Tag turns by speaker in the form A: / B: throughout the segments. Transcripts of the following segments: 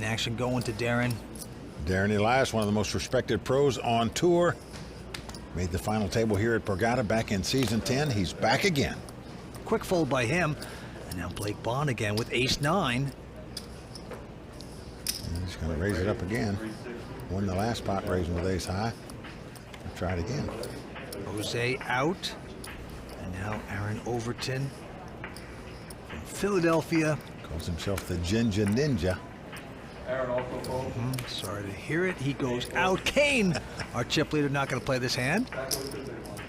A: action going to Darren.
B: Darren Elias, one of the most respected pros on tour. Made the final table here at Borgata back in season 10. He's back again.
A: Quick fold by him. And now Bohn again with ace-9.
B: He's going to raise it up again. Won the last pot raising with ace high. We'll try it again.
A: Jose out. And now Aaron Overton from Philadelphia.
B: Calls himself the Ginger Ninja.
A: Sorry to hear it. He goes out. Kane, our chip leader, not going to play this hand.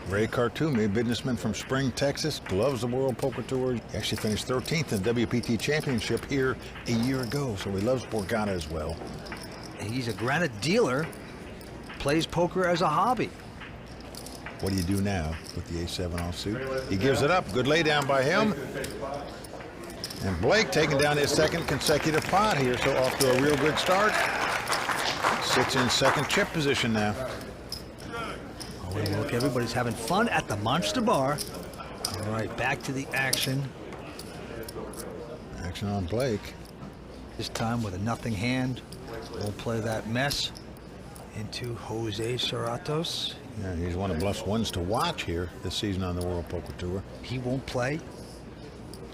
B: Ray Qartomy, businessman from Spring, Texas, loves the World Poker Tour. He actually finished 13th in the WPT Championship here a year ago, so he loves Borgata as well.
A: He's a granite dealer, plays poker as a hobby.
B: What do you do now with the ace-7 offsuit? He gives it up. Good lay down by him. And Blake taking down his second consecutive pot here, so off to a real good start. Sits in second chip position now.
A: Oh, and look, everybody's having fun at the Monster Bar. All right, back to the action.
B: Action on Blake.
A: This time with a nothing hand. We'll play that mess into Jose Serratos.
B: Yeah, he's one of Bluff's ones to watch here this season on the World Poker Tour.
A: He won't play.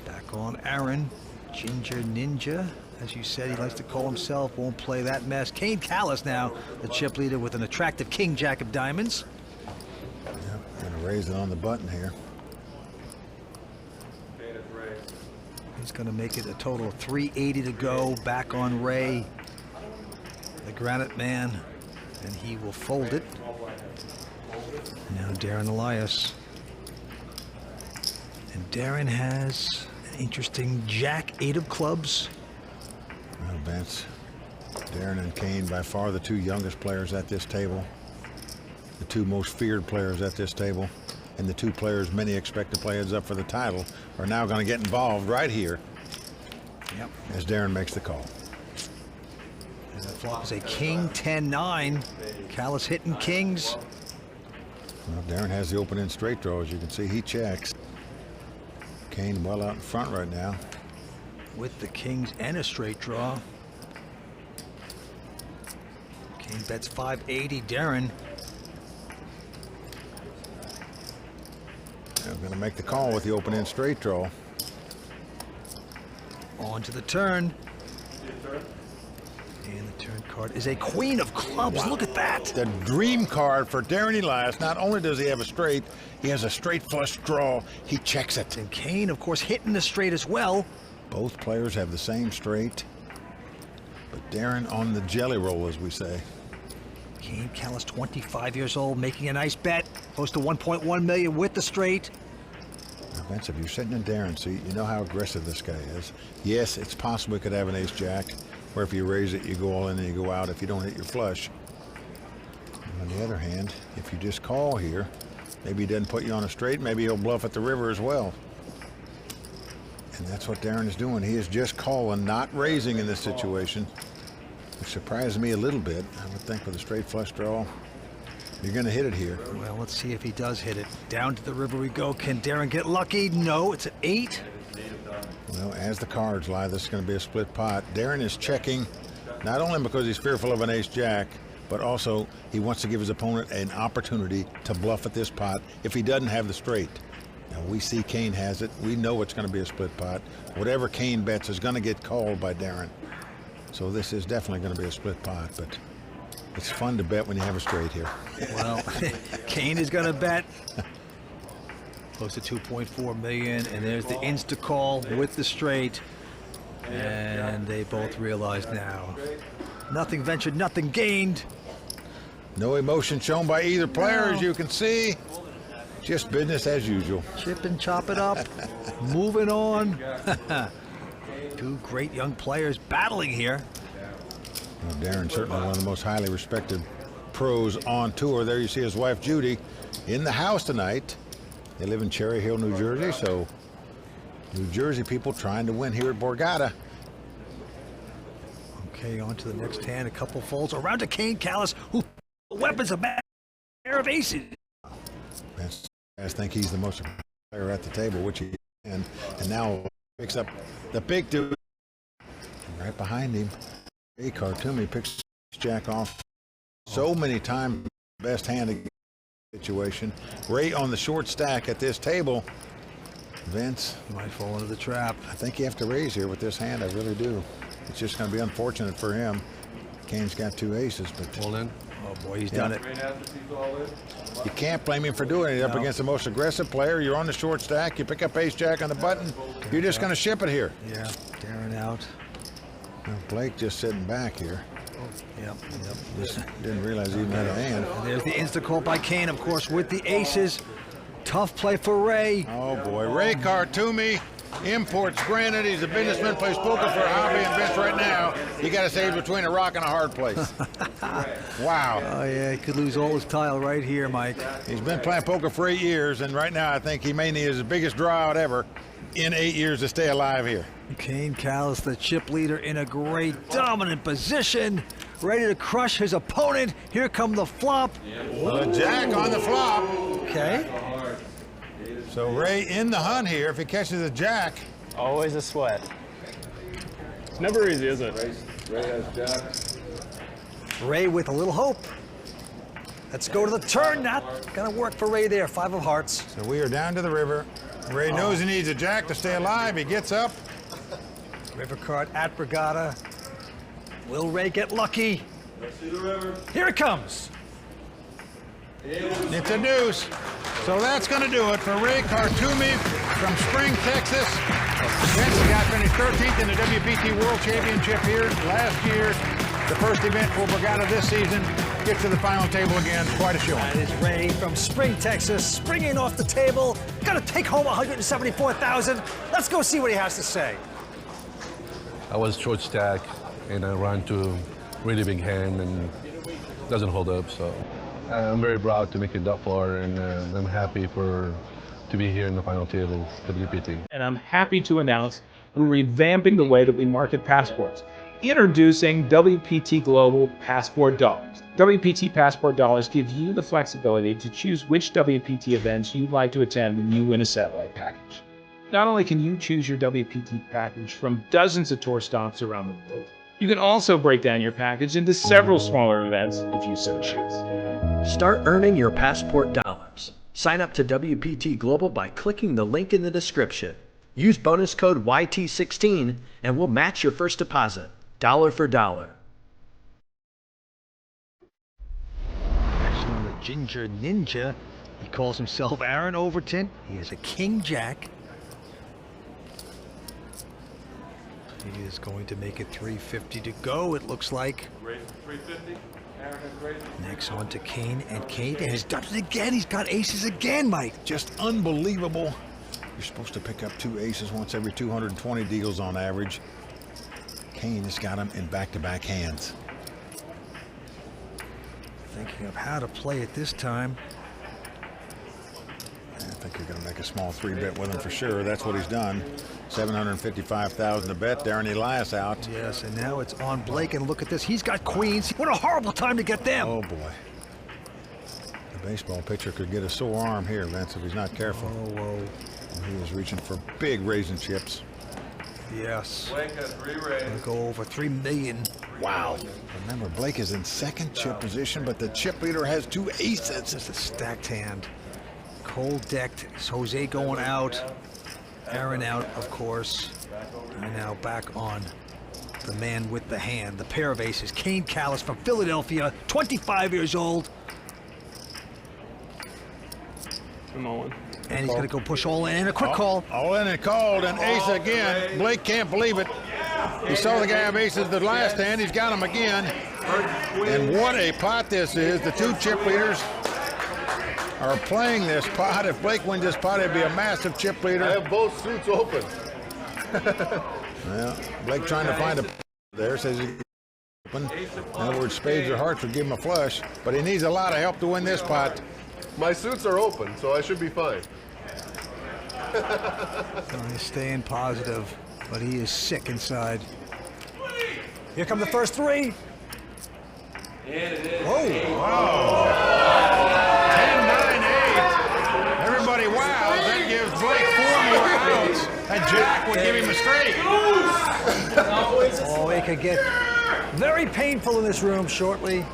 A: Back on Aaron, Ginger Ninja, as you said, he likes to call himself, won't play that mess. Kane Kalas now, the chip leader with an attractive king jack of diamonds.
B: Yep, gonna raise it on the button here.
A: He's gonna make it a total of 380 to go. Back on Ray, the granite man, and he will fold it. Now Darren Elias. And Darren has an interesting jack, 8 of clubs.
B: Well, Vince, Darren and Kane, by far the two youngest players at this table, the two most feared players at this table, and the two players many expect to play heads up for the title are now going to get involved right here.
A: Yep.
B: As Darren makes the call.
A: And the flop is a king 10-9. Kalas hitting kings.
B: Well, Darren has the open-end straight draw. As you can see, he checks. Kane well out in front right now.
A: With the kings and a straight draw. Kane bets 580. Darren.
B: They're going to make the call with the open-end straight draw.
A: On to the turn. And the turn card is a queen of clubs. Wow. Look at that.
B: The dream card for Darren Elias. Not only does he have a straight, he has a straight flush draw. He checks it.
A: And Kane, of course, hitting the straight as well.
B: Both players have the same straight. But Darren on the jelly roll, as we say.
A: Kane Kalas, 25 years old, making a nice bet. Close to 1.1 million with the straight.
B: Now, Vince, if you're sitting in Darren's seat, you know how aggressive this guy is. Yes, it's possible he could have an ace-jack, where if you raise it, you go all in and you go out if you don't hit your flush. On the other hand, if you just call here, maybe he doesn't put you on a straight, maybe he'll bluff at the river as well. And that's what Darren is doing. He is just calling, not raising in this situation, which surprised me a little bit. I would think with a straight flush draw, you're going to hit it here.
A: Well, let's see if he does hit it. Down to the river we go. Can Darren get lucky? No, it's an 8.
B: Well, as the cards lie, this is going to be a split pot. Darren is checking, not only because he's fearful of an ace-jack, but also he wants to give his opponent an opportunity to bluff at this pot if he doesn't have the straight. Now, we see Kane has it. We know it's going to be a split pot. Whatever Kane bets is going to get called by Darren. So this is definitely going to be a split pot, but it's fun to bet when you have a straight here.
A: Well, Kane is going to bet close to 2.4 million, and there's the insta call with the straight, and they both realize now nothing ventured, nothing gained.
B: No emotion shown by either player, as you can see. Just business as usual.
A: Chip and chop it up. Moving on. Two great young players battling here.
B: Well, Darren certainly one of the most highly respected pros on tour. There you see his wife Judy in the house tonight. They live in Cherry Hill, New Jersey, so New Jersey people trying to win here at Borgata.
A: Okay, on to the next hand. A couple folds around to Kane Kalas, who weapons a pair of aces.
B: I think he's the most player at the table, which he and now picks up the big dude right behind him. Ray Qartomy picks jack off so many times, best hand situation. Ray on the short stack at this table. Vince
A: might fall into the trap.
B: I think you have to raise here with this hand. I really do. It's just going to be unfortunate for him. Kane's got 2 aces, but
C: all in.
A: Oh boy, he's done it.
B: You can't blame him for doing it. Up against the most aggressive player. You're on the short stack. You pick up ace jack on the button. You're just going to ship it here.
A: Yeah, Darren out.
B: Well, Blake just sitting back here.
A: Yep.
B: Just didn't realize he even had a hand.
A: And there's the insta call by Kane, of course, with the aces. Tough play for Ray.
B: Oh boy, Ray Qartomy, imports granted. He's a businessman, plays poker for a hobby, and Vince right now, you got to say he's between a rock and a hard place. Wow.
A: Oh yeah, he could lose all his tile right here, Mike.
B: He's been playing poker for 8 years, and right now I think he may need his biggest draw out ever in 8 years to stay alive here.
A: Kane Kalas, the chip leader, in a great dominant position, ready to crush his opponent. Here come the flop.
B: The jack on the flop.
A: Okay.
B: So Ray in the hunt here if he catches a jack.
D: Always a sweat. It's never easy, is it?
C: Ray has jack.
A: Ray with a little hope. Let's go to the turn. Not gonna work for Ray there. 5 of hearts.
B: So we are down to the river. Ray knows he needs a jack to stay alive. He gets up.
A: River card at Borgata. Will Ray get lucky?
C: Let's see the river.
A: Here it comes.
B: It's a deuce. So that's going to do it for Ray Qartomy from Spring, Texas. Vince got finished 13th in the WPT World Championship here last year. The first event for Borgata this season. Gets to the final table again. Quite a show.
A: That is Ray from Spring, Texas, springing off the table. Gonna take home $174,000. Let's go see what he has to say.
C: I was short stack, and I ran to really big hand, and doesn't hold up. So I'm very proud to make it that far, and I'm happy to be here in the final table, WPT.
D: And I'm happy to announce we're revamping the way that we market passports. Introducing WPT Global Passport Dollars. WPT Passport Dollars give you the flexibility to choose which WPT events you'd like to attend when you win a satellite package. Not only can you choose your WPT package from dozens of tour stops around the world, you can also break down your package into several smaller events if you so choose.
E: Start earning your passport dollars. Sign up to WPT Global by clicking the link in the description. Use bonus code YT16 and we'll match your first deposit, dollar for dollar.
A: Action on the Ginger Ninja. He calls himself Aaron Overton. He is a King Jack. He is going to make it 350 to go, it looks like.
C: Raise 350. Aaron has raised.
A: Next on to Kane, and Kane has done it again. He's got aces again, Mike.
B: Just unbelievable. You're supposed to pick up 2 aces once every 220 deals on average. Kane has got him in back-to-back hands.
A: Thinking of how to play it this time.
B: I think you're going to make a small 3-bet with him for sure. That's what he's done. $755,000 to bet. Darren Elias out.
A: Yes, and now it's on Blake, and look at this. He's got queens. What a horrible time to get them.
B: Oh, boy. The baseball pitcher could get a sore arm here, Vince, if he's not careful.
A: Oh, whoa.
B: He was reaching for big raising chips.
A: Yes.
C: Blake has 3 raised.
A: Gonna go over 3 million.
B: Wow. Remember, Blake is in second chip position, but the chip leader has 2 aces.
A: Just a stacked hand. Cold decked. Is Jose going out? Aaron out, of course. And now back on the man with the hand. The pair of aces. Kane Kalas from Philadelphia, 25 years old.
D: Come on.
A: And he's going to go push all in. And a quick call.
B: All in and called, and ace again. Blake can't believe it. He saw the guy have aces the last hand. He's got them again. And what a pot this is. The 2 chip leaders are playing this pot. If Blake wins this pot, it'd be a massive chip leader.
C: I have both suits open.
B: Well, Blake trying to find a there, says he's open. In other words, spades or hearts would give him a flush, but he needs a lot of help to win this pot.
C: My suits are open, so I should be fine.
A: He's staying positive, but he is sick inside. Here come the first 3.
B: Oh, wow. 10-9-8. Everybody wow. That gives Blake 4 more outs. That jack would give him a straight.
A: Oh, he could get very painful in this room shortly.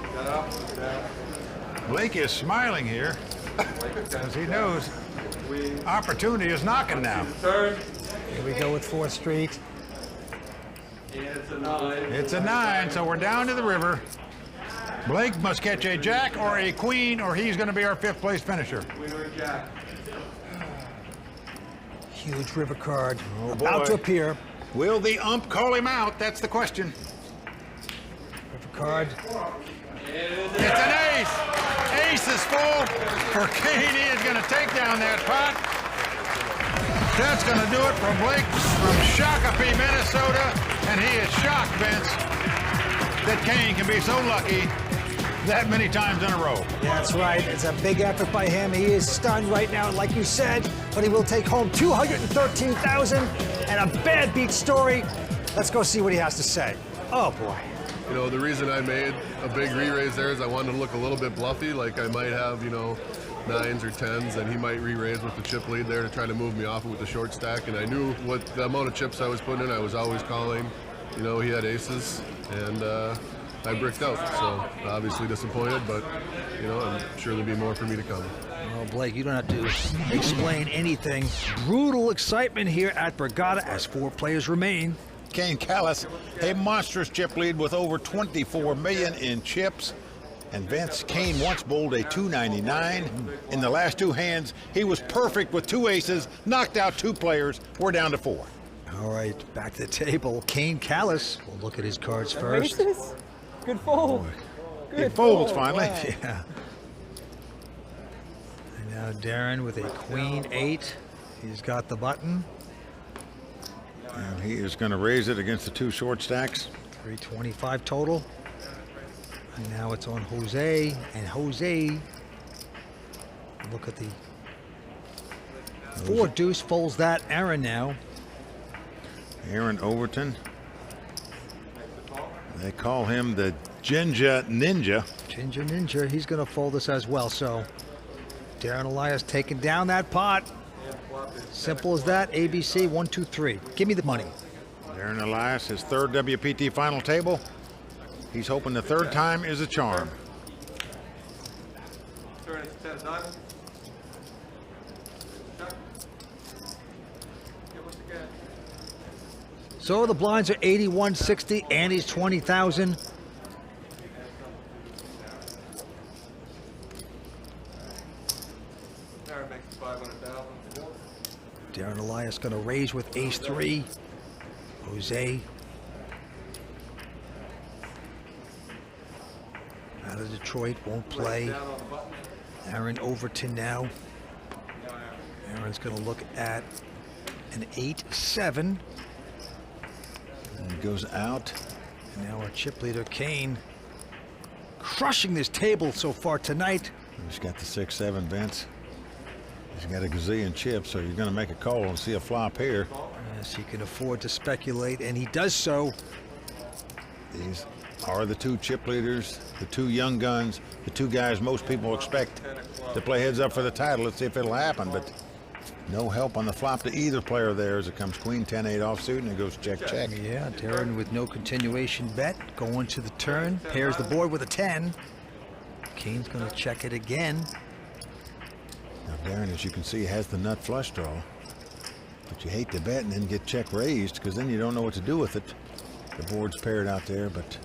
B: Blake is smiling here because he knows opportunity is knocking now.
A: Here we go with 4th Street.
B: It's a 9, so we're down to the river. Blake must catch a jack or a queen, or he's going to be our 5th place finisher.
A: Huge river card
B: Oh,
A: about
B: boy.
A: to appear.
B: Will the ump call him out? That's the question.
A: River card.
B: It's an ace. Ace is full for Kane. He is going to take down that pot. That's going to do it for Blake from Shakopee, Minnesota. And he is shocked, Vince, that Kane can be so lucky that many times in a row.
A: That's right. It's a big effort by him. He is stunned right now, like you said, but he will take home $213,000 and a bad beat story. Let's go see what he has to say. Oh, boy.
F: You know, the reason I made a big re-raise there is I wanted to look a little bit bluffy, like I might have, you know, 9s or 10s, and he might re-raise with the chip lead there to try to move me off with the short stack. And I knew what the amount of chips I was putting in, I was always calling. You know, he had aces, and I bricked out. So obviously disappointed, but, you know, I'm sure there'll be more for me to come.
A: Well, Blake, you don't have to explain anything. Brutal excitement here at Borgata as 4 players remain.
B: Kane Kalas, a monstrous chip lead with over 24 million in chips. And Vince, Kane once bowled a 299. In the last 2 hands, he was perfect with 2 aces, knocked out 2 players. We're down to 4.
A: All right, back to the table. Kane Kalas. We'll look at his cards first.
G: Aces? Good fold.
B: He folds finally.
G: Wow.
A: Yeah. And now Darren with a queen 8. He's got the button.
B: And he is going to raise it against the 2 short stacks.
A: 325 total. And now it's on Jose. And Jose, look at the 4 deuce folds that. Aaron now.
B: Aaron Overton. They call him the Ginger Ninja.
A: Ginger Ninja, he's going to fold this as well. So Darren Elias taking down that pot. Simple as that. ABC 1, 2, 3. Give me the money.
B: Darren Elias, his 3rd WPT final table. He's hoping the 3rd time is a charm.
A: So the blinds are 81.60. Andy's 20,000. Darren Elias going to raise with ace 3. Jose out of Detroit won't play. Aaron Overton now. Aaron's going to look at an 8-7.
B: And he goes out.
A: And now our chip leader Kane crushing this table so far tonight.
B: He's got the 6-7, Vince. He's got a gazillion chips, so you're going to make a call and see a flop here.
A: Yes, he can afford to speculate, and he does so.
B: These are the 2 chip leaders, the 2 young guns, the 2 guys most people expect to play heads up for the title. Let's see if it'll happen, but no help on the flop to either player there as it comes queen 10-8 offsuit and it goes check check.
A: Yeah, Darren with no continuation bet going to the turn, pairs the board with a 10. Kane's going to check it again.
B: Now Darren, as you can see, has the nut flush draw, but you hate to bet and then get check raised because then you don't know what to do with it. The board's paired out there, but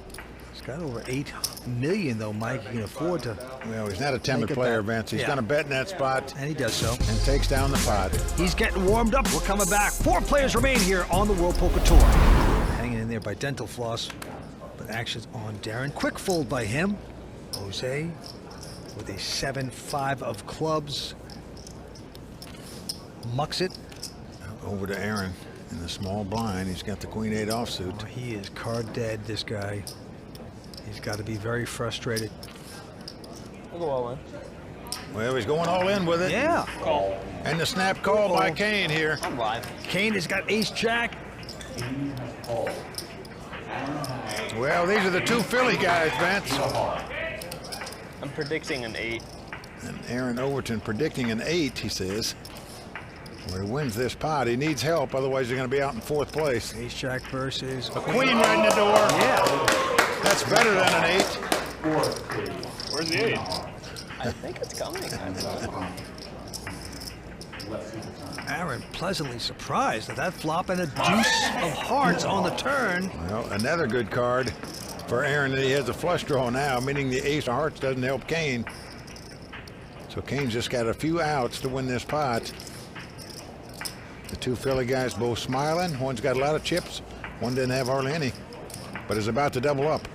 A: he's got over 8 million though, Mike. He can afford to.
B: well, he's not a timid
A: Make a
B: player,
A: bet.
B: Vince. He's
A: Yeah.
B: going to bet in that spot
A: And he does so.
B: and takes down the pot.
A: He's getting warmed up. We're coming back. 4 players remain here on the World Poker Tour. Hanging in there by Dental Floss, but action's on Darren. Quick fold by him. Jose with a 7-5 of clubs. Mucks it.
B: Over to Aaron in the small blind. He's got the queen 8 offsuit.
A: Oh, he is card dead, this guy. He's got to be very frustrated.
G: We'll go all in.
B: Well, he's going all in with it.
A: Yeah.
B: And the snap call by Kane here.
G: I'm live.
A: Kane has got ace jack.
B: Well, these are the 2 Philly guys, Vince.
G: I'm predicting an 8.
B: And Aaron Overton predicting an 8, he says. Where he wins this pot. He needs help, otherwise he's going to be out in 4th place.
A: Ace jack versus
B: A queen right in the door.
A: Yeah.
B: That's better than an 8.
H: Where's the 8?
G: I think it's coming.
A: Aaron pleasantly surprised at that flop and a deuce of hearts on the turn.
B: Well, another good card for Aaron that he has a flush draw now, meaning the ace of hearts doesn't help Kane. So Kane's just got a few outs to win this pot. The two Philly guys both smiling. One's got a lot of chips. One didn't have hardly any, but is about to double up.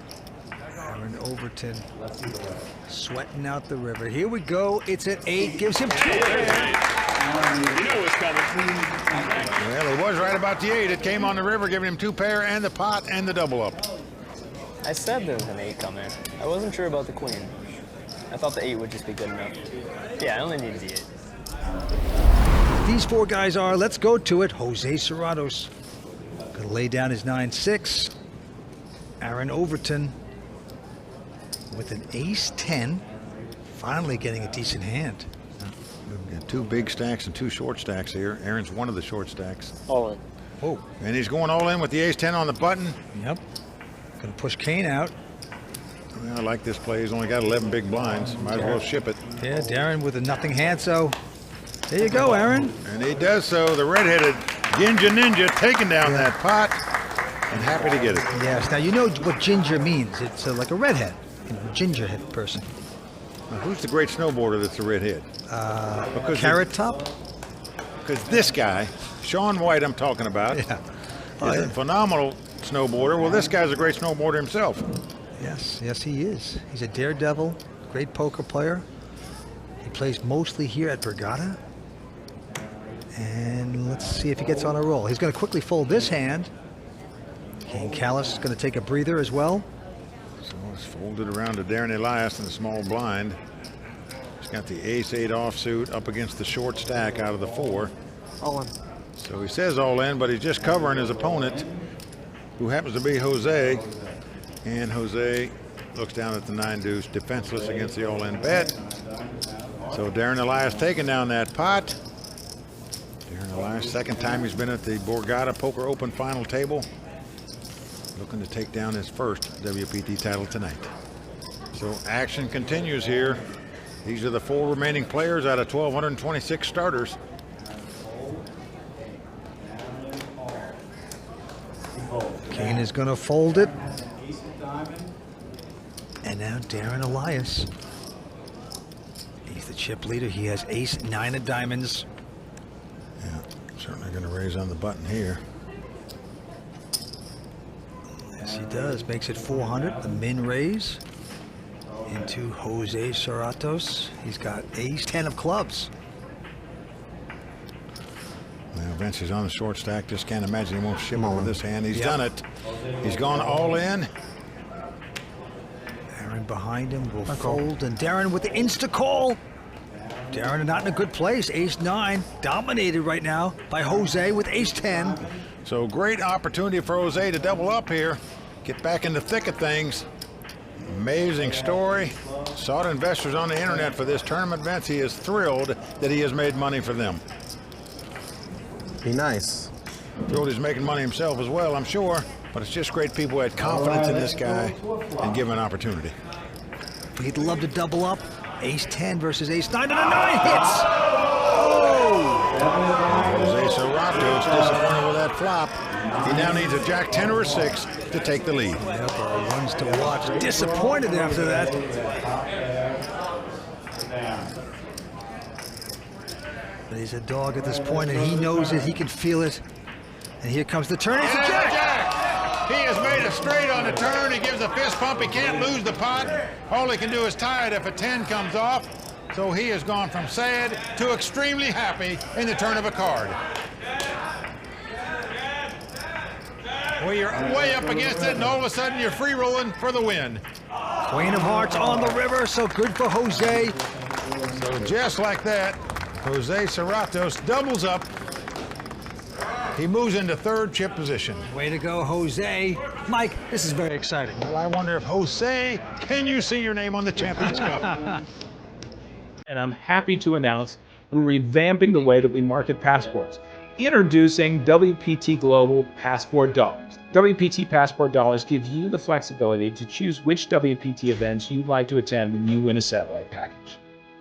A: Aaron Overton sweating out the river. Here we go. It's at 8. Gives him 2.
H: You know it was coming.
B: Well, he was right about the 8. It came on the river, giving him 2 pair and the pot and the double up.
G: I said there was an 8 coming. I wasn't sure about the queen. I thought the 8 would just be good enough. Yeah, I only needed the 8.
A: These 4 guys are, let's go to it, Jose Serratos. Gonna lay down his 9-6. Aaron Overton with an ace-10. Finally getting a decent hand.
B: We've got 2 big stacks and 2 short stacks here. Aaron's one of the short stacks.
H: All in.
B: Oh, and he's going all in with the ace-10 on the button.
A: Yep. Gonna push Kane out.
B: Well, I like this play. He's only got 11 big blinds. Might as well ship it.
A: Yeah, Darren with a nothing hand, so there you go, Aaron.
B: And he does so. The red-headed Ginja Ninja taking down that pot and happy to get it.
A: Yes, now you know what ginger means. It's like a redhead, gingerhead person.
B: Now, who's the great snowboarder that's a redhead?
A: Carrot Top?
B: Because this guy, Shaun White I'm talking about,
A: Yeah.
B: is a phenomenal snowboarder. Well, this guy's a great snowboarder himself.
A: Yes, yes he is. He's a daredevil, great poker player. He plays mostly here at Borgata. And let's see if he gets on a roll. He's going to quickly fold this hand. Kane Kalas is going to take a breather as well.
B: So it's folded around to Darren Elias in the small blind. He's got the ace-8 offsuit up against the short stack out of the 4.
G: All in.
B: So he says all in, but he's just covering his opponent, who happens to be Jose. And Jose looks down at the 9-deuce, defenseless against the all-in bet. So Darren Elias taking down that pot. Darren Elias, second time he's been at the Borgata Poker Open final table. Looking to take down his first WPT title tonight. So action continues here. These are the 4 remaining players out of 1,226 starters.
A: Kane is going to fold it. And now Darren Elias. He's the chip leader. He has ace-9 of diamonds.
B: Yeah, certainly going to raise on the button here.
A: Yes, he does. Makes it 400. The min raise into Jose Serratos. He's got ace-10 of clubs.
B: Well, Vince is on the short stack. Just can't imagine he won't ship it with this hand. He's done it. He's gone all in.
A: Aaron behind him will fold, and Darren with the insta call. Darren not in a good place. Ace-9 dominated right now by Jose with ace-10.
B: So great opportunity for Jose to double up here. Get back in the thick of things. Amazing story. Sought investors on the internet for this tournament, Vince. He is thrilled that he has made money for them.
I: Be nice.
B: Thrilled he's making money himself as well, I'm sure. But it's just great people who had confidence in this guy and give him an opportunity.
A: He'd love to double up. Ace-10 versus ace-9, and a 9 hits!
B: Jose Serratos disappointed with that flop. He now needs a jack-10 or a 6 to take the lead.
A: Yep, ones to watch. Disappointed after that. But he's a dog at this point, and he knows it. He can feel it. And here comes the turn. It's a jack!
B: He has made a straight on the turn. He gives a fist pump. He can't lose the pot. All he can do is tie it if a 10 comes off. So he has gone from sad to extremely happy in the turn of a card. Well, you're way up against it, and all of a sudden you're free rolling for the win.
A: Queen of Hearts on the river, so good for Jose.
B: So just like that, Jose Serratos doubles up. He moves into 3rd chip position.
A: Way to go, Jose. Mike, this is very exciting.
B: Well, I wonder if Jose, can you see your name on the Champions Cup?
D: And I'm happy to announce we're revamping the way that we market passports. Introducing WPT Global Passport Dollars. WPT Passport Dollars give you the flexibility to choose which WPT events you'd like to attend when you win a satellite package.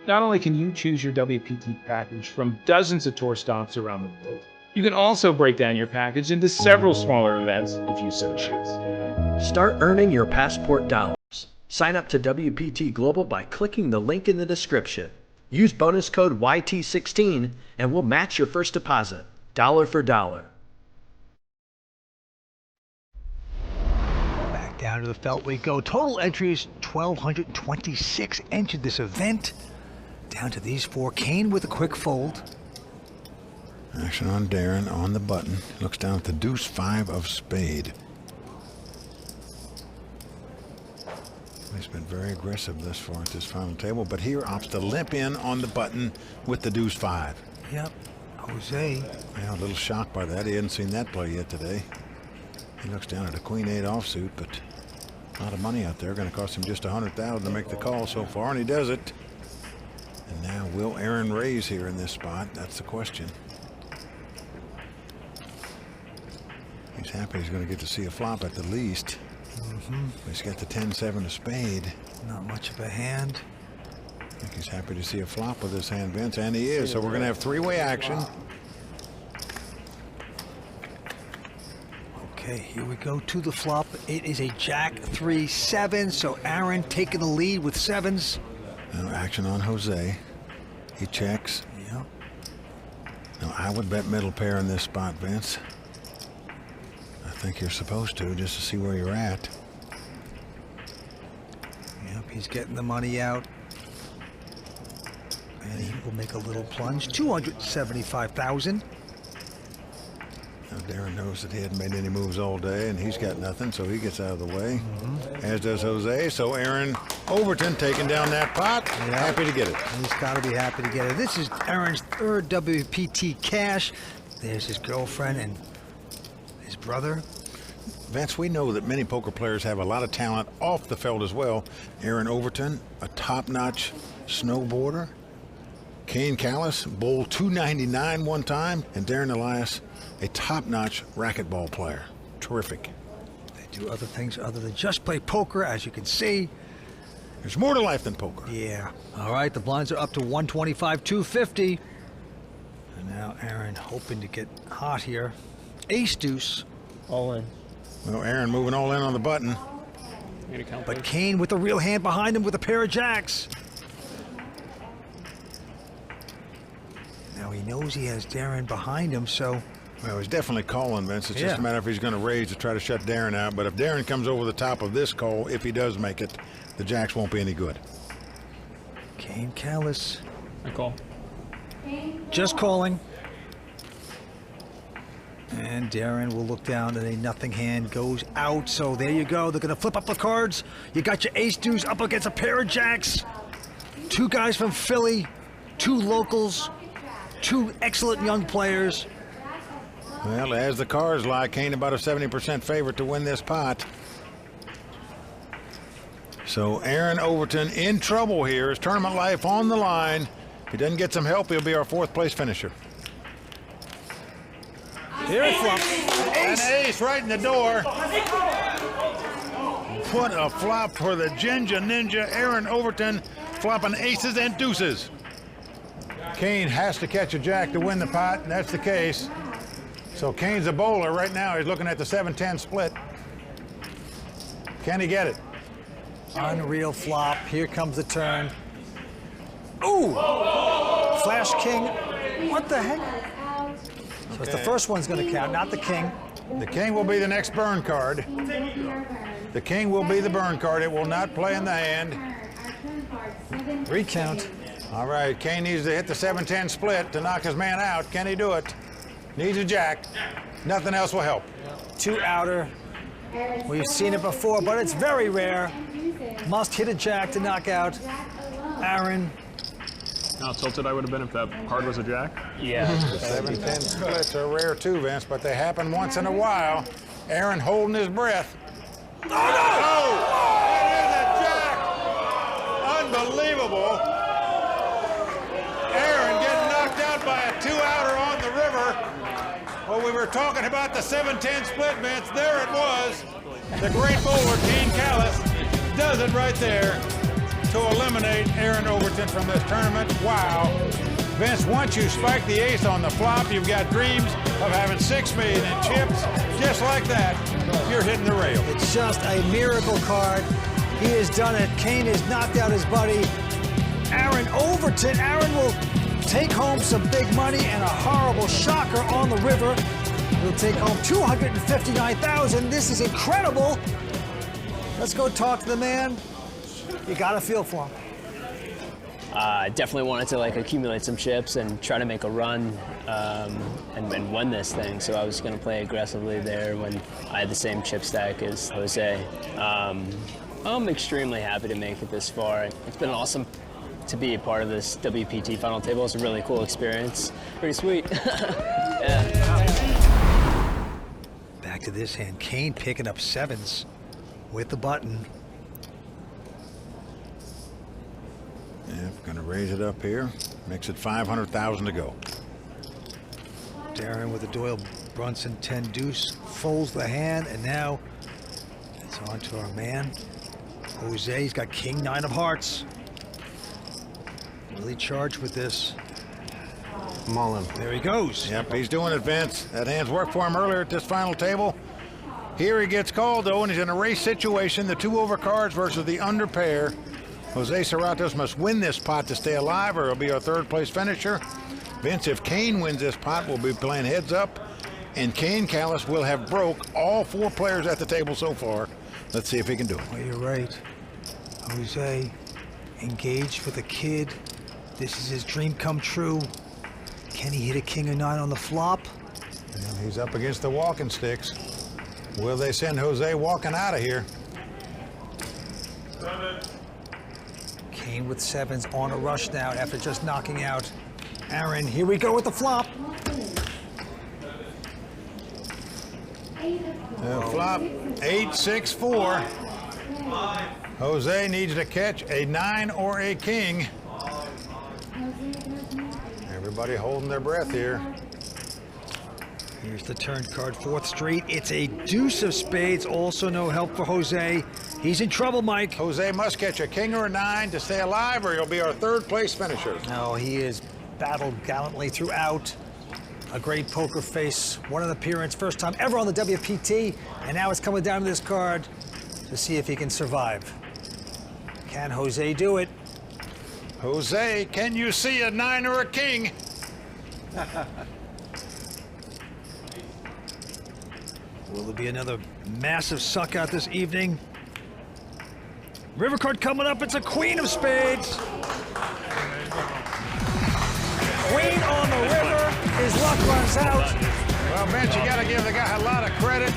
D: Not only can you choose your WPT package from dozens of tour stops around the world, you can also break down your package into several smaller events if you so choose.
E: Start earning your passport dollars. Sign up to WPT Global by clicking the link in the description. Use bonus code YT16 and we'll match your first deposit, dollar for dollar.
A: Back down to the felt we go. Total entries, 1,226 entered this event. Down to these four. Kane with a quick fold.
B: Action on Darren on the button. Looks down at the deuce 5 of spade. He's been very aggressive thus far at this final table, but here opts to limp in on the button with the deuce 5.
A: Yep. Jose.
B: Yeah, a little shocked by that. He hadn't seen that play yet today. He looks down at a queen 8 offsuit, but a lot of money out there. Going to cost him just $100,000 to make the call so far, and he does it. And now, will Aaron raise here in this spot? That's the question. He's happy he's going to get to see a flop at the least. He's got the 10-7 of spade.
A: Not much of a hand.
B: I think he's happy to see a flop with this hand, Vince, and he is. So we're going to have three-way action.
A: Okay, here we go to the flop. It is a Jack 3-7, so Aaron taking the lead with sevens.
B: Now action on Jose. He checks.
A: Yep.
B: Now I would bet middle pair in this spot, Vince. I think you're supposed to, just to see where you're at.
A: Yep, he's getting the money out. And he will make a little plunge. 275,000.
B: Now Darren knows that he hadn't made any moves all day, and he's got nothing, so he gets out of the way. As does Jose. So Aaron Overton taking down that pot. Happy to get it.
A: He's got to be happy to get it. This is Aaron's third WPT cash. There's his girlfriend and his brother.
B: Vince, we know that many poker players have a lot of talent off the field as well. Aaron Overton, a top-notch snowboarder. Kane Kalas, bowl 299 one time. And Darren Elias, a top-notch racquetball player. Terrific.
A: They do other things other than just play poker, as you can see.
B: There's more to life than poker.
A: Yeah. All right, the blinds are up to 125, 250. And now Aaron hoping to get hot here. Ace deuce.
G: All in.
B: Well, Aaron moving all in on the button.
A: But Kane with the real hand behind him with a pair of jacks. Now he knows he has Darren behind him, so...
B: Well, he's definitely calling, Vince. It's just a matter if he's going to raise to try to shut Darren out. But if Darren comes over the top of this call, if he does make it, the jacks won't be any good.
A: Kane Kalas.
G: I call.
A: Just calling. And Darren will look down and a nothing hand goes out. So there you go. They're going to flip up the cards. You got your ace deuce up against a pair of jacks. Two guys from Philly. Two locals. Two excellent young players.
B: Well, as the cards lie, Kane about a 70% favorite to win this pot. So Aaron Overton in trouble here. His tournament life on the line. If he doesn't get some help, he'll be our fourth place finisher.
A: Here it flops.
B: An ace right in the door. What a flop for the Ginger Ninja. Aaron Overton flopping aces and deuces. Kane has to catch a jack to win the pot, and that's the case. So Kane's a bowler right now. He's looking at the 7-10 split. Can he get it?
A: Unreal flop. Here comes the turn. Ooh! Flash king. What the heck? So it's the first one's going to count, not the king.
B: The king will be the next burn card. The king will be the burn card. It will not play in the hand.
A: Recount.
B: All right, Kane needs to hit the 7-10 split to knock his man out. Can he do it? Needs a jack. Nothing else will help.
A: Two outer. We've seen it before, but it's very rare. Must hit a jack to knock out Aaron.
H: How tilted I would have been if that card was a jack?
G: Yeah.
B: 7-10 splits are rare too, Vince, but they happen once in a while. Aaron holding his breath. Oh, no! It is a jack! Unbelievable. Aaron getting knocked out by a two-outer on the river.
J: were talking about the 7-10 split, Vince. There it was. The great bowler, Kane Kalas, does it right there to eliminate Aaron Overton from this tournament. Wow. Vince, once you spike the ace on the flop, you've got dreams of having $6 million in chips. Just like that, you're hitting the rail.
A: It's just a miracle card. He has done it. Kane has knocked out his buddy, Aaron Overton. Aaron will take home some big money and a horrible shocker on the river. He'll take home $259,000. This is incredible. Let's go talk to the man. You got a feel for him.
G: I definitely wanted to accumulate some chips and try to make a run and win this thing. So I was going to play aggressively there when I had the same chip stack as Jose. I'm extremely happy to make it this far. It's been awesome to be a part of this WPT final table. It's a really cool experience. Pretty sweet. Yeah.
A: Back to this hand. Kane picking up sevens with the button.
B: Yeah, gonna raise it up here. Makes it 500,000 to go.
A: Darren with the Doyle Brunson 10 deuce folds the hand, and now it's on to our man Jose. He's got king 9 of hearts. Really charged with this.
I: I'm all in.
A: There he goes.
B: Yep, he's doing it, Vince. That hand's worked for him earlier at this final table. Here he gets called, though, and he's in a race situation. The 2 over cards versus the under pair. Jose Serratos must win this pot to stay alive, or he'll be our 3rd place finisher. Vince, if Kane wins this pot, we'll be playing heads up, and Kane Kalas will have broke all 4 players at the table so far. Let's see if he can do it.
A: Well, you're right. Jose engaged with a kid. This is his dream come true. Can he hit a king of 9 on the flop?
B: And he's up against the walking sticks. Will they send Jose walking out of here?
A: Kane with sevens on a rush now after just knocking out Aaron. Here we go with the flop.
B: The flop, 8-6-4. Jose needs to catch a 9 or a king. Everybody holding their breath here.
A: Here's the turn card, 4th Street. It's a deuce of spades, also no help for Jose. He's in trouble, Mike.
B: Jose must catch a king or a 9 to stay alive, or he'll be our 3rd place finisher.
A: No, he has battled gallantly throughout. A great poker face, won an appearance, first time ever on the WPT, and now it's coming down to this card to see if he can survive. Can Jose do it?
B: Jose, can you see a 9 or a king?
A: Will there be another massive suck out this evening? River card coming up, it's a queen of spades. Queen on the river, his luck runs out.
J: Well, Vince, you got to give the guy a lot of credit.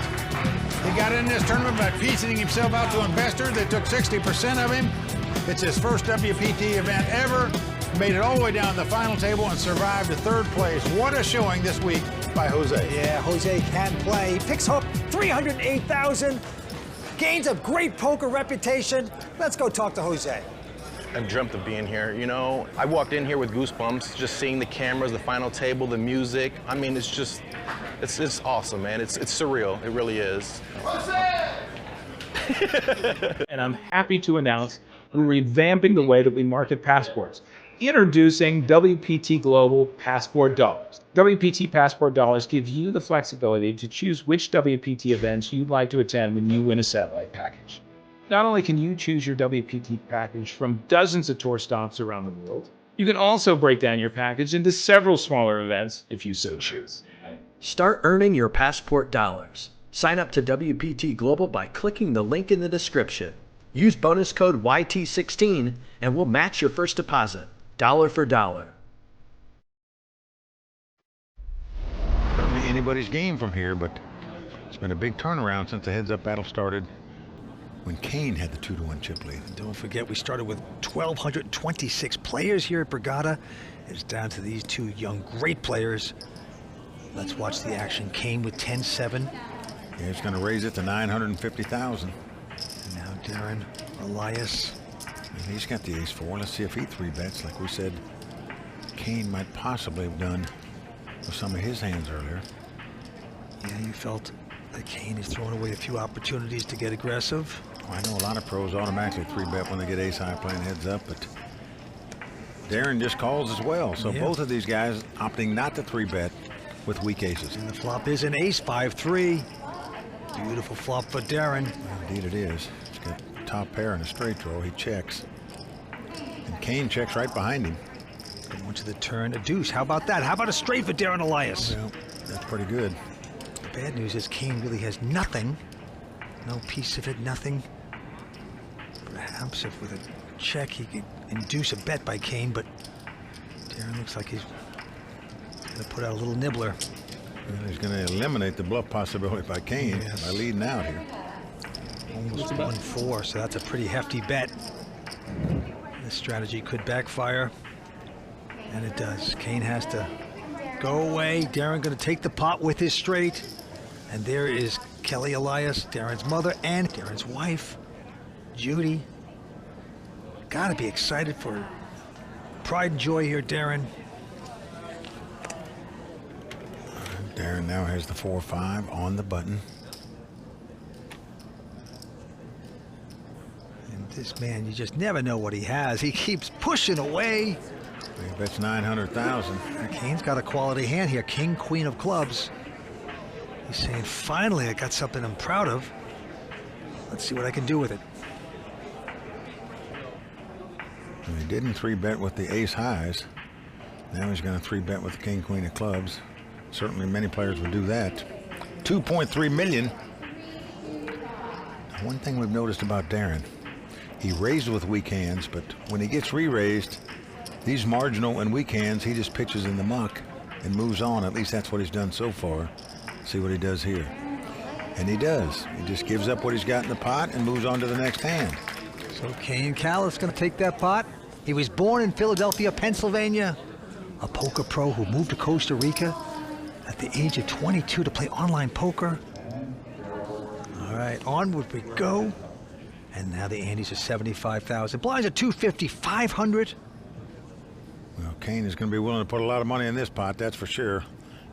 J: He got in this tournament by piecing himself out to investors. They took 60% of him. It's his first WPT event ever. Made it all the way down the final table and survived to 3rd place. What a showing this week by Jose.
A: Yeah, Jose can play. He picks up $308,000. Gains a great poker reputation. Let's go talk to Jose.
I: I've dreamt of being here, you know. I walked in here with goosebumps, just seeing the cameras, the final table, the music. I mean, it's just, it's awesome, man. It's surreal. It really is.
D: And I'm happy to announce we're revamping the way that we market passports. Introducing WPT Global Passport Dollars. WPT Passport Dollars give you the flexibility to choose which WPT events you'd like to attend when you win a satellite package. Not only can you choose your WPT package from dozens of tour stops around the world, you can also break down your package into several smaller events if you so choose.
E: Start earning your passport dollars. Sign up to WPT Global by clicking the link in the description. Use bonus code YT16 and we'll match your first deposit, dollar for dollar.
B: Certainly anybody's game from here, but it's been a big turnaround since the heads-up battle started when Kane had the 2-1 chip lead.
A: And don't forget, we started with 1,226 players here at Borgata. It's down to these 2 young, great players. Let's watch the action. Kane with 10-7.
B: Yeah, it's going to raise it to 950,000.
A: And now Darren Elias.
B: And he's got the ace-4. Let's see if he 3-bets, like we said Kane might possibly have done with some of his hands earlier.
A: Yeah, you felt that Kane is throwing away a few opportunities to get aggressive.
B: Well, I know a lot of pros automatically 3-bet when they get ace-high playing heads up, but Darren just calls as well. So
A: Yeah.
B: both of these guys opting not to 3-bet with weak aces.
A: And the flop is an ace, 5-3. Beautiful flop for Darren.
B: Well, indeed it is. He's got top pair and a straight draw. He checks. And Kane checks right behind him.
A: Going to the turn, a deuce. How about that? How about a straight for Darren Elias?
B: Well, that's pretty good.
A: The bad news is Kane really has nothing. No piece of it, nothing. Perhaps if with a check he could induce a bet by Kane, but Darren looks like he's going to put out a little nibbler.
B: Well, he's going to eliminate the bluff possibility by Kane by leading out here.
A: Almost 1-4, so that's a pretty hefty bet. This strategy could backfire, and it does. Kane has to go away. Darren going to take the pot with his straight, and there is Kelly Elias, Darren's mother, and Darren's wife, Judy. Gotta be excited for pride and joy here, Darren.
B: Darren now has the 4-5 on the button.
A: And this man, you just never know what he has. He keeps pushing away.
B: He bets 900,000.
A: Kane's got a quality hand here. King, queen of clubs. He's saying, finally, I got something I'm proud of. Let's see what I can do with it.
B: And he didn't 3-bet with the ace highs. Now he's going to 3-bet with the king, queen of clubs. Certainly many players would do that. 2.3 million. Now, one thing we've noticed about Darren, he raised with weak hands, but when he gets re-raised, these marginal and weak hands, he just pitches in the muck and moves on. At least that's what he's done so far. See what he does here. And he does. He just gives up what he's got in the pot and moves on to the next hand.
A: So Kane Kalas going to take that pot. He was born in Philadelphia, Pennsylvania. A poker pro who moved to Costa Rica at the age of 22 to play online poker. All right, onward we go. And now the antes are 75,000. Blinds are 250, 500.
B: Well, Kane is going to be willing to put a lot of money in this pot, that's for sure.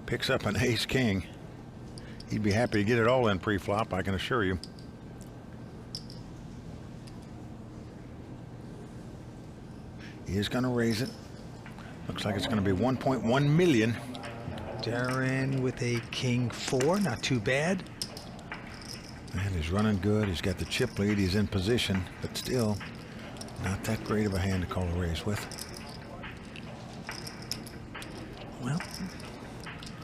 B: Picks up an ace-king. He'd be happy to get it all in pre-flop, I can assure you. He is going to raise it. Looks like it's going to be 1.1 million.
A: Darren with a king 4, not too bad.
B: And he's running good. He's got the chip lead. He's in position, but still not that great of a hand to call a raise with.
A: Well,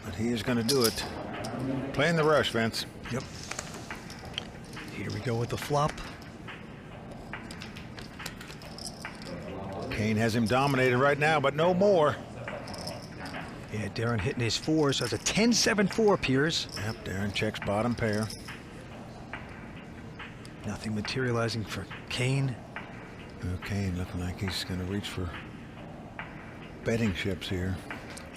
B: but he is going to do it. Playing the rush, Vince.
A: Yep. Here we go with the flop.
B: Kane has him dominated right now, but no more.
A: Yeah, Darren hitting his 4s, so it's a 10-7-4 appears.
B: Yep, Darren checks bottom pair.
A: Nothing materializing for Kane.
B: Kane looking like he's going to reach for betting chips here.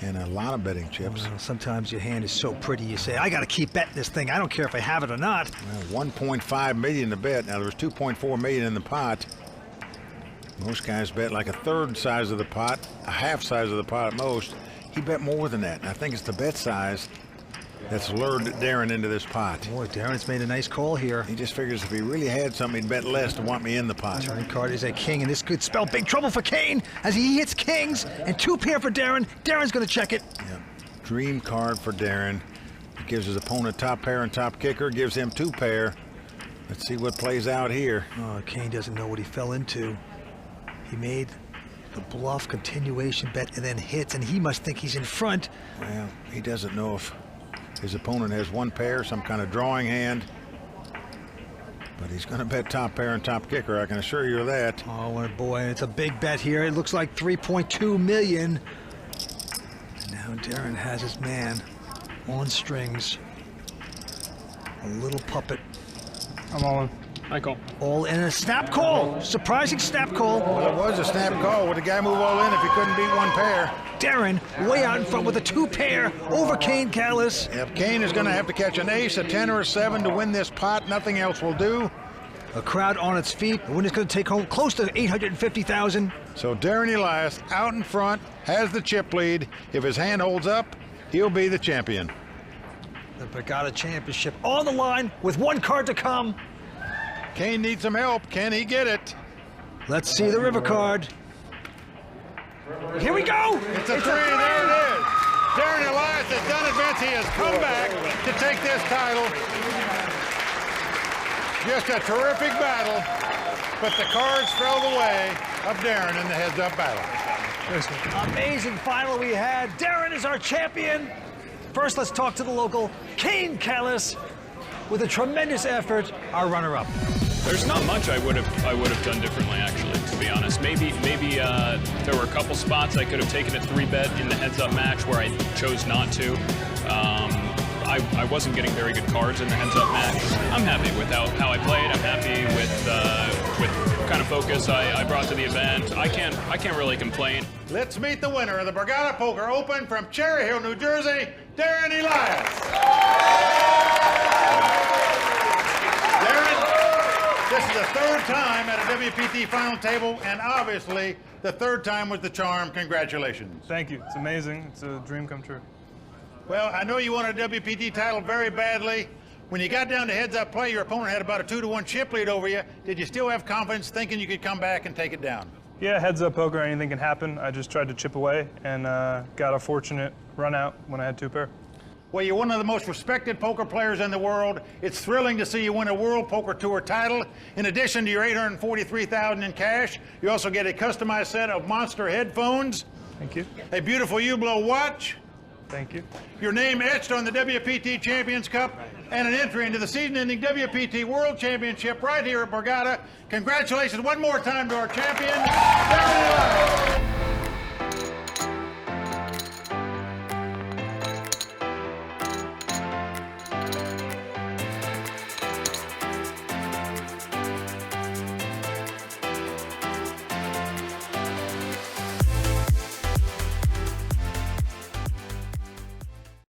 B: And a lot of betting chips.
A: Well, sometimes your hand is so pretty, you say, I got to keep betting this thing. I don't care if I have it or not.
B: Well, 1.5 million to bet. Now, there was 2.4 million in the pot. Most guys bet like a third size of the pot, a half size of the pot at most. He bet more than that. And I think it's the bet size that's lured Darren into this pot.
A: Boy, Darren's made a nice call here.
B: He just figures if he really had something, he'd bet less to want me in the pot.
A: Turning card is a king, and this could spell big trouble for Kane as he hits kings and 2 pair for Darren. Darren's going to check it.
B: Yep. Dream card for Darren. He gives his opponent top pair and top kicker, gives him 2 pair. Let's see what plays out here.
A: Oh, Kane doesn't know what he fell into. He made the bluff continuation bet and then hits, and he must think he's in front.
B: Well, he doesn't know if his opponent has 1 pair, some kind of drawing hand. But he's going to bet top pair and top kicker, I can assure you of that.
A: Oh, boy, it's a big bet here. It looks like 3.2 million. And now Darren has his man on strings. A little puppet.
H: I'm all in. I call.
A: All in a snap call. Surprising snap call.
B: Well, it was a snap call. Would the guy move all in if he couldn't beat 1 pair?
A: Darren way out in front with a 2 pair over Kane Kalas.
B: Yep, Kane is going to have to catch an ace, a 10 or a 7 to win this pot. Nothing else will do.
A: A crowd on its feet. The winner's going to take home close to 850,000.
B: So Darren Elias out in front, has the chip lead. If his hand holds up, he'll be the champion.
A: The Borgata Championship on the line with one card to come.
J: Kane needs some help. Can he get it?
A: Let's see the river card. Here we go!
J: It's a 3. There it is. Darren Elias has done it, Vince. He has come back to take this title. Just a terrific battle, but the cards fell the way of Darren in the heads-up battle.
A: Amazing final we had. Darren is our champion. First, let's talk to the local Kane Kalas with a tremendous effort, our runner-up.
K: There's not much I would have done differently, actually, to be honest. Maybe there were a couple spots I could have taken a 3-bet in the heads-up match where I chose not to. I wasn't getting very good cards in the heads-up match. I'm happy with how I played. I'm happy with kind of focus I brought to the event. I can't really complain.
J: Let's meet the winner of the Borgata Poker Open from Cherry Hill, New Jersey, Darren Elias. Darren, this is the 3rd time at a WPT final table, and obviously the 3rd time was the charm. Congratulations.
H: Thank you. It's amazing. It's a dream come true.
J: Well, I know you wanted a WPT title very badly. When you got down to heads-up play, your opponent had about a 2-1 chip lead over you. Did you still have confidence thinking you could come back and take it down?
H: Yeah, heads-up poker, anything can happen. I just tried to chip away and got a fortunate run out when I had 2 pair.
J: Well, you're one of the most respected poker players in the world. It's thrilling to see you win a World Poker Tour title. In addition to your $843,000 in cash, you also get a customized set of monster headphones.
H: Thank you.
J: A beautiful Hublot watch.
H: Thank you.
J: Your name etched on the WPT Champions Cup, and an entry into the season-ending WPT World Championship right here at Borgata. Congratulations one more time to our champion, Darren Elias.